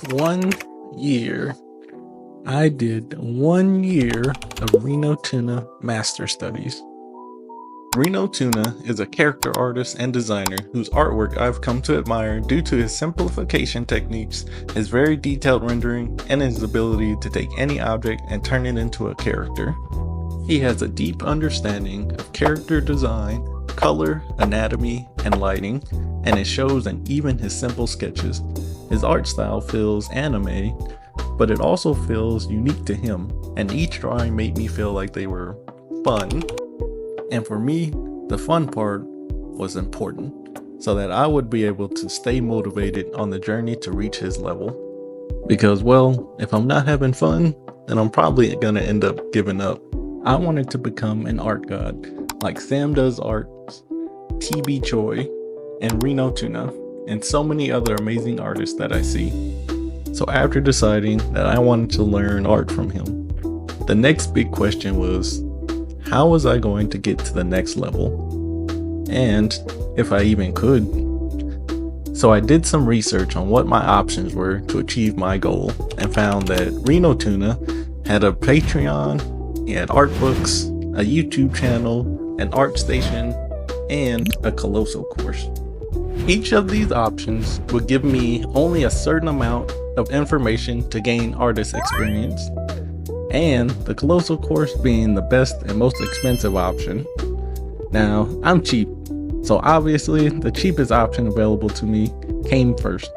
1 year. I did 1 year of Rinotuna Master Studies. Rinotuna is a character artist and designer whose artwork I've come to admire due to his simplification techniques, his very detailed rendering, and his ability to take any object and turn it into a character. He has a deep understanding of character design, color, anatomy, and lighting, and it shows in even his simple sketches. His art style feels anime, but it also feels unique to him, and each drawing made me feel like they were fun. And for me, the fun part was important, so that I would be able to stay motivated on the journey to reach his level. Because, well, if I'm not having fun, then I'm probably gonna end up giving up. I wanted to become an art god, like Sam Does Arts, TB Choi, and Rinotuna, and so many other amazing artists that I see. So after deciding that I wanted to learn art from him, the next big question was, how was I going to get to the next level? And if I even could. So I did some research on what my options were to achieve my goal and found that Rinotuna had a Patreon, he had art books, a YouTube channel, an art station, and a Coloso course. Each of these options would give me only a certain amount of information to gain artist experience, and the Coloso course being the best and most expensive option. Now, I'm cheap, so obviously the cheapest option available to me came first.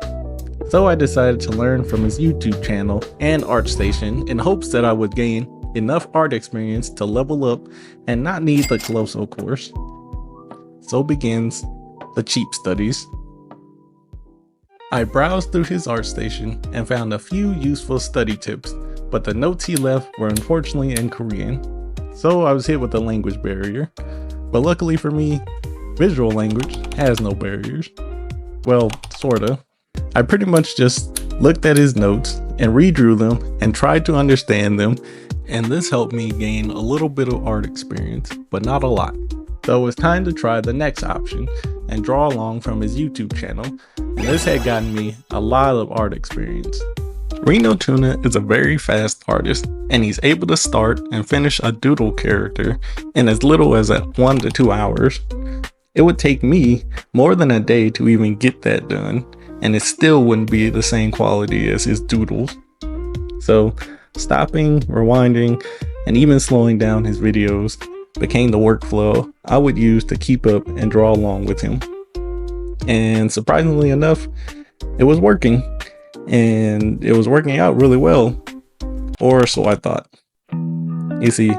So I decided to learn from his YouTube channel and art station in hopes that I would gain enough art experience to level up and not need the Coloso course. So begins the cheap studies. I browsed through his art station and found a few useful study tips, but the notes he left were unfortunately in Korean, so I was hit with a language barrier. But luckily for me, visual language has no barriers. Well, sorta. I pretty much just looked at his notes and redrew them and tried to understand them, and this helped me gain a little bit of art experience, but not a lot. So it was time to try the next option and draw along from his YouTube channel, and this had gotten me a lot of art experience. Rinotuna is a very fast artist, and he's able to start and finish a doodle character in as little as 1 to 2 hours. It would take me more than a day to even get that done, and it still wouldn't be the same quality as his doodles. So stopping, rewinding, and even slowing down his videos became the workflow I would use to keep up and draw along with him. And surprisingly enough, it was working. And it was working out really well, or so I thought. You see,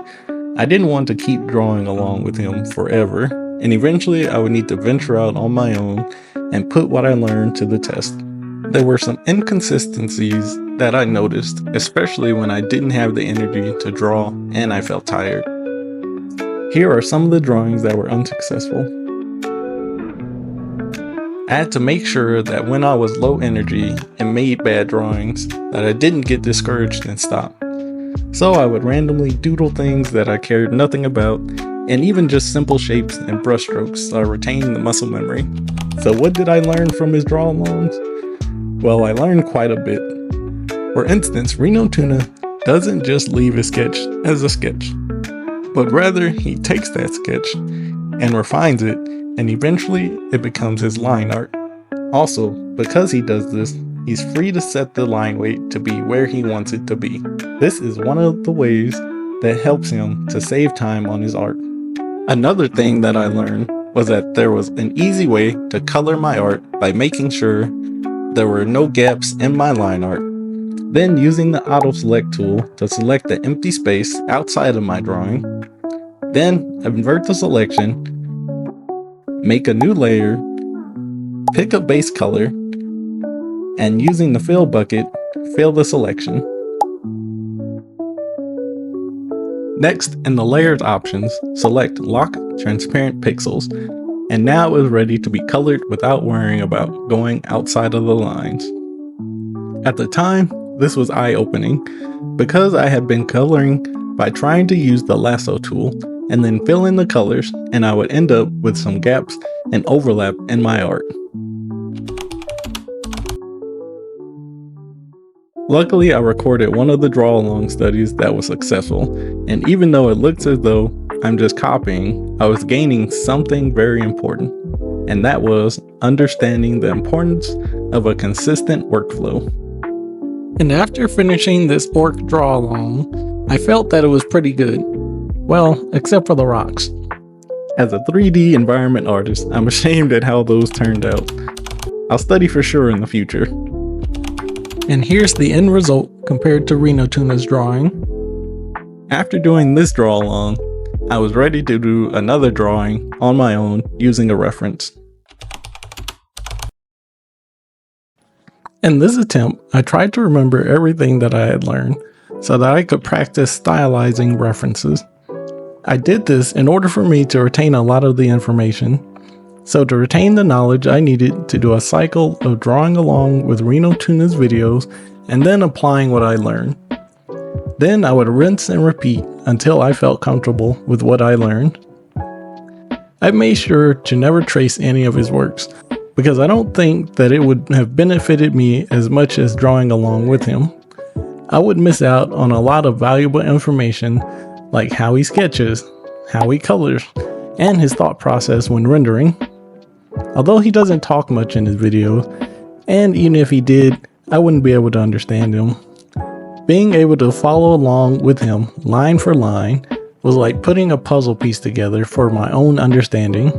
I didn't want to keep drawing along with him forever, and eventually I would need to venture out on my own and put what I learned to the test. There were some inconsistencies that I noticed, especially when I didn't have the energy to draw and I felt tired. Here are some of the drawings that were unsuccessful. I had to make sure that when I was low energy and made bad drawings, that I didn't get discouraged and stop. So I would randomly doodle things that I cared nothing about, and even just simple shapes and brush strokes so I retained the muscle memory. So what did I learn from his draw-alongs? Well, I learned quite a bit. For instance, Rinotuna doesn't just leave a sketch as a sketch, but rather he takes that sketch and refines it, and eventually it becomes his line art. Also, because he does this, he's free to set the line weight to be where he wants it to be. This is one of the ways that helps him to save time on his art. Another thing that I learned was that there was an easy way to color my art by making sure there were no gaps in my line art. Then using the auto select tool to select the empty space outside of my drawing. Then invert the selection, make a new layer, pick a base color, and using the fill bucket, fill the selection. Next, in the layers options, select lock transparent pixels, and now it was ready to be colored without worrying about going outside of the lines. At the time, this was eye-opening because I had been coloring by trying to use the lasso tool and then fill in the colors, and I would end up with some gaps and overlap in my art. Luckily, I recorded one of the draw-along studies that was successful, and even though it looks as though I'm just copying, I was gaining something very important, and that was understanding the importance of a consistent workflow. And after finishing this orc draw-along, I felt that it was pretty good. Well, except for the rocks. As a 3D environment artist, I'm ashamed at how those turned out. I'll study for sure in the future. And here's the end result compared to Rinotuna's drawing. After doing this draw along, I was ready to do another drawing on my own using a reference. In this attempt, I tried to remember everything that I had learned so that I could practice stylizing references. I did this in order for me to retain a lot of the information. So to retain the knowledge, I needed to do a cycle of drawing along with Rinotuna's videos and then applying what I learned. Then I would rinse and repeat until I felt comfortable with what I learned. I made sure to never trace any of his works because I don't think that it would have benefited me as much as drawing along with him. I would miss out on a lot of valuable information like how he sketches, how he colors, and his thought process when rendering. Although he doesn't talk much in his videos, and even if he did, I wouldn't be able to understand him. Being able to follow along with him line for line was like putting a puzzle piece together for my own understanding.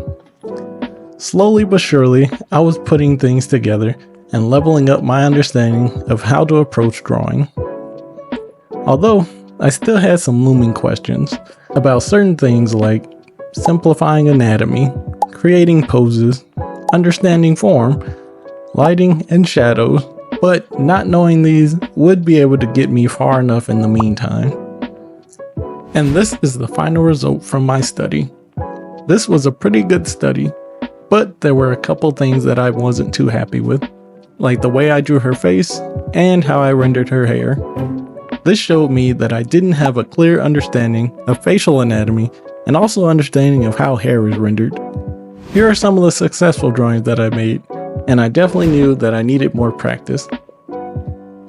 Slowly but surely, I was putting things together and leveling up my understanding of how to approach drawing. Although, I still had some looming questions about certain things like simplifying anatomy, creating poses, understanding form, lighting, and shadows, but not knowing these would be able to get me far enough in the meantime. And this is the final result from my study. This was a pretty good study, but there were a couple things that I wasn't too happy with, like the way I drew her face and how I rendered her hair. This showed me that I didn't have a clear understanding of facial anatomy and also understanding of how hair is rendered. Here are some of the successful drawings that I made, and I definitely knew that I needed more practice.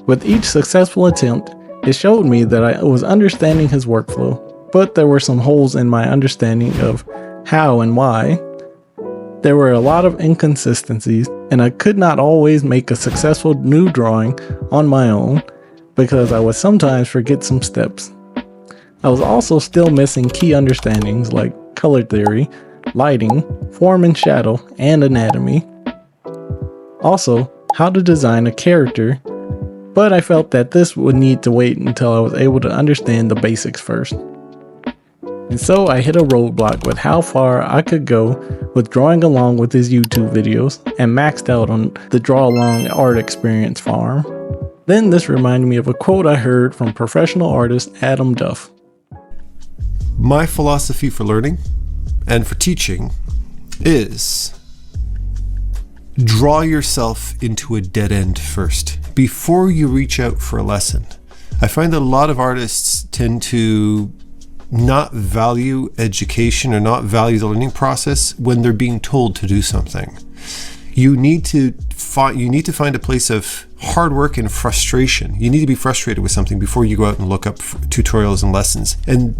With each successful attempt, it showed me that I was understanding his workflow, but there were some holes in my understanding of how and why. There were a lot of inconsistencies, and I could not always make a successful new drawing on my own because I would sometimes forget some steps. I was also still missing key understandings like color theory, lighting, form and shadow, and anatomy. Also, how to design a character, but I felt that this would need to wait until I was able to understand the basics first. And so I hit a roadblock with how far I could go with drawing along with his YouTube videos and maxed out on the Draw Along Art Experience farm. Then this reminded me of a quote I heard from professional artist Adam Duff. My philosophy for learning and for teaching is draw yourself into a dead end first before you reach out for a lesson. I find that a lot of artists tend to not value education or not value the learning process when they're being told to do something. You need to find a place of hard work and frustration. You need to be frustrated with something before you go out and look up tutorials and lessons. And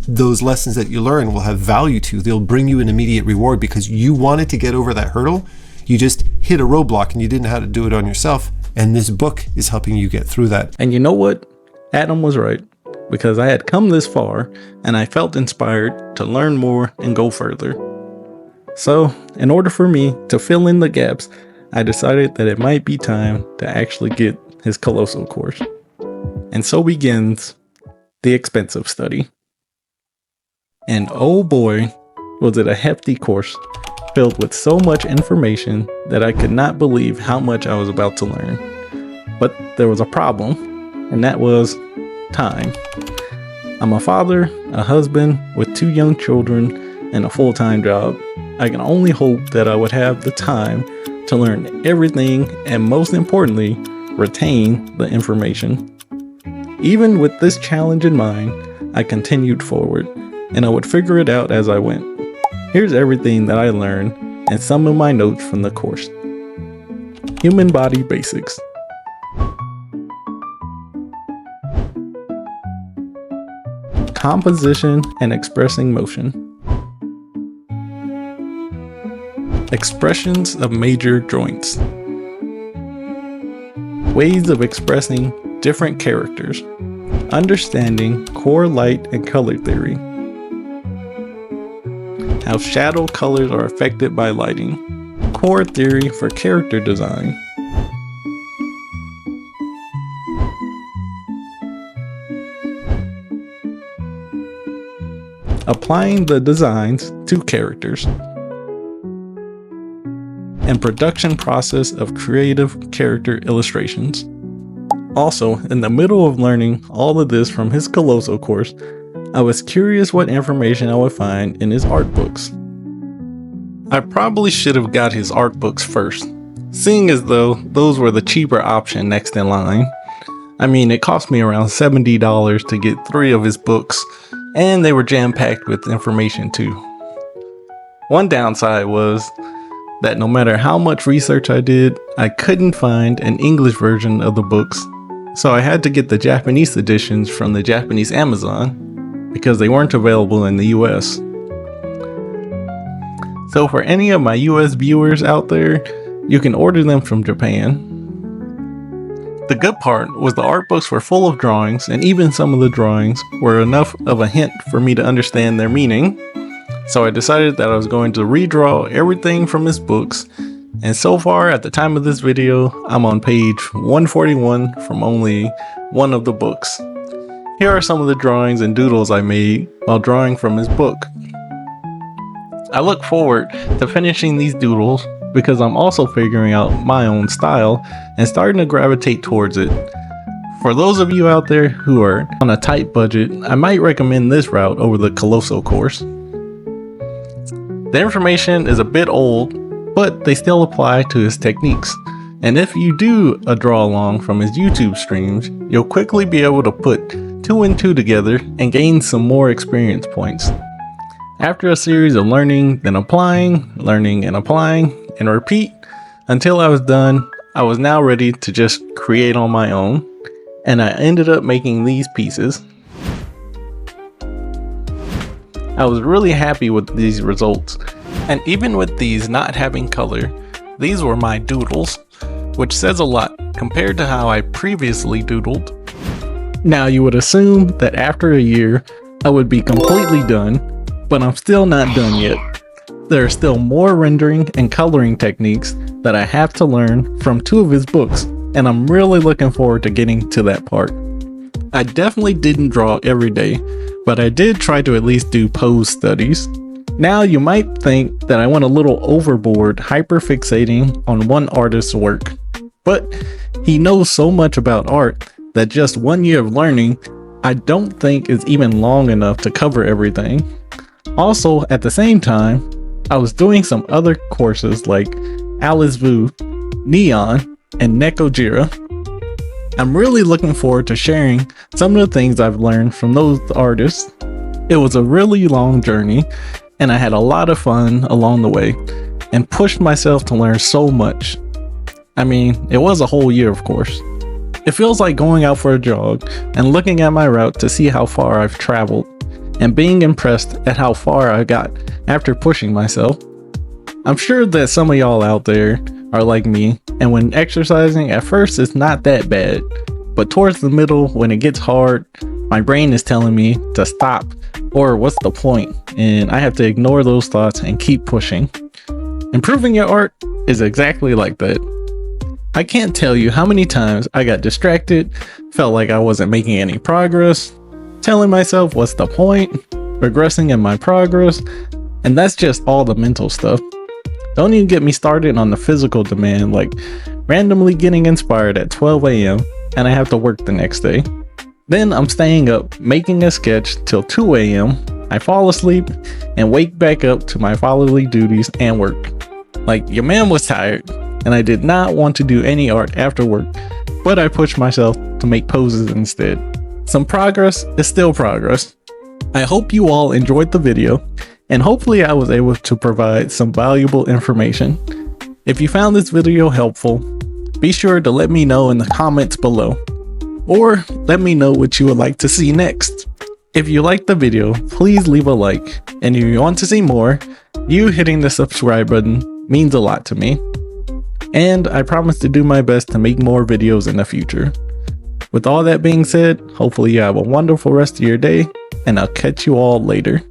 those lessons that you learn will have value to. They'll bring you an immediate reward because you wanted to get over that hurdle. You just hit a roadblock and you didn't know how to do it on yourself. And this book is helping you get through that. And you know what? Adam was right, because I had come this far and I felt inspired to learn more and go further. So, in order for me to fill in the gaps, I decided that it might be time to actually get his Coloso course. And so begins the expensive study. And oh boy, was it a hefty course filled with so much information that I could not believe how much I was about to learn. But there was a problem, and that was time. I'm a father, a husband with 2 young children, and a full-time job. I can only hope that I would have the time to learn everything and, most importantly, retain the information. Even with this challenge in mind, I continued forward, and I would figure it out as I went. Here's everything that I learned and some of my notes from the course. Human body basics. composition and expressing motion. Expressions of major joints. Ways of expressing different characters. Understanding core light and color theory. How shadow colors are affected by lighting. Core theory for character design. Applying the designs to characters. And production process of creative character illustrations. Also, in the middle of learning all of this from his Coloso course, I was curious what information I would find in his art books. I probably should have got his art books first, seeing as though those were the cheaper option next in line. I mean, it cost me around $70 to get 3 of his books, and they were jam-packed with information too. One downside was that no matter how much research I did, I couldn't find an English version of the books, so I had to get the Japanese editions from the Japanese Amazon because they weren't available in the US. So for any of my US viewers out there, you can order them from Japan. The good part was the art books were full of drawings, and even some of the drawings were enough of a hint for me to understand their meaning. So I decided that I was going to redraw everything from his books, and so far at the time of this video, I'm on page 141 from only one of the books. Here are some of the drawings and doodles I made while drawing from his book. I look forward to finishing these doodles because I'm also figuring out my own style and starting to gravitate towards it. For those of you out there who are on a tight budget, I might recommend this route over the Coloso course. The information is a bit old, but they still apply to his techniques. And if you do a draw along from his YouTube streams, you'll quickly be able to put 2 and 2 together and gain some more experience points. After a series of learning, then applying, learning and applying, and repeat until I was done, I was now ready to just create on my own, and I ended up making these pieces. I was really happy with these results, and even with these not having color, these were my doodles, which says a lot compared to how I previously doodled. Now you would assume that after a year, I would be completely done, but I'm still not done yet. There are still more rendering and coloring techniques that I have to learn from 2 of his books, and I'm really looking forward to getting to that part. I definitely didn't draw every day, but I did try to at least do pose studies. Now you might think that I went a little overboard hyperfixating on one artist's work, but he knows so much about art that just 1 year of learning I don't think is even long enough to cover everything. Also, at the same time, I was doing some other courses like Alice Vu, Neon, and Nekojira. I'm really looking forward to sharing some of the things I've learned from those artists. It was a really long journey, and I had a lot of fun along the way, and pushed myself to learn so much. I mean, it was a whole year, of course. It feels like going out for a jog and looking at my route to see how far I've traveled, and being impressed at how far I got after pushing myself. I'm sure that some of y'all out there are like me, and when exercising at first it's not that bad, but towards the middle when it gets hard, my brain is telling me to stop, or what's the point, and I have to ignore those thoughts and keep pushing. Improving your art is exactly like that. I can't tell you how many times I got distracted, felt like I wasn't making any progress, telling myself what's the point, regressing in my progress, and that's just all the mental stuff. Don't even get me started on the physical demand, like randomly getting inspired at 12 a.m. and I have to work the next day. Then I'm staying up making a sketch till 2 a.m. I fall asleep and wake back up to my fatherly duties and work. Like, your man was tired and I did not want to do any art after work, but I pushed myself to make poses instead. Some progress is still progress. I hope you all enjoyed the video, and hopefully I was able to provide some valuable information. If you found this video helpful, be sure to let me know in the comments below, or let me know what you would like to see next. If you liked the video, please leave a like, and if you want to see more, you hitting the subscribe button means a lot to me. And I promise to do my best to make more videos in the future. With all that being said, hopefully you have a wonderful rest of your day, and I'll catch you all later.